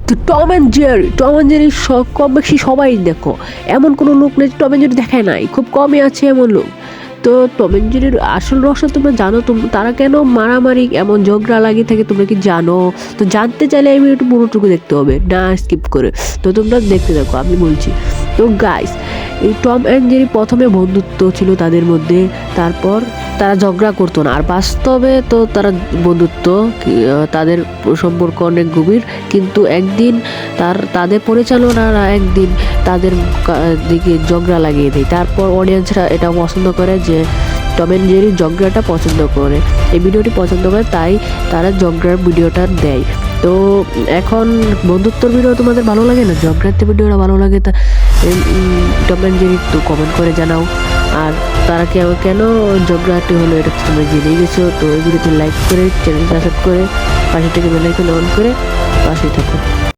তো Tom and Jerry কম বেশি সবাই দেখো, এমন কোনো লোক নেই টম অ্যান্ড জেরি দেখায় নাই, খুব কমই আছে এমন লোক। তো টম অ্যান্ড জেরির আসল রহস্য তোমরা জানো? তারা কেন মারামারি এমন ঝগড়া লাগিয়ে থাকে তোমরা কি জানো? তো জানতে চাইলে আমি একটু পুরোটুকু দেখতে হবে, না স্কিপ করে। তো তোমরা দেখতে থাকো, আমি বলছি। তো গাইস, এই টম অ্যান্ড জেরি প্রথমে বন্ধুত্ব ছিল তাদের মধ্যে, তারপর তারা ঝগড়া করতো না। আর বাস্তবে তো তারা বন্ধুত্ব, তাদের সম্পর্ক অনেক গভীর। কিন্তু একদিন তাদের পরিচালনারা একদিন তাদের দিকে ঝগড়া লাগিয়ে দেয়। তারপর অডিয়েন্সরা এটা পছন্দ করে যে টম অ্যান্ড জেরির ঝগড়াটা পছন্দ করে, এই ভিডিওটি পছন্দ করে, তাই তারা ঝগড়ার ভিডিওটা দেয়। তো এখন বন্ধুত্বর ভিডিও তোমাদের ভালো লাগে না ঝগড়াতে ভিডিওটা ভালো লাগে? তা টম অ্যান্ড জেরি তো কমেন্ট করে জানাও। আর তারা কেন ঝগড়াটি হলো এটা তোমরা জেনে গেছো। তো এই ভিডিওতে লাইক করে, চ্যানেল সাবস্ক্রাইব করে, পাশে থেকে বেল আইকন অন করে পাশেই থাকো।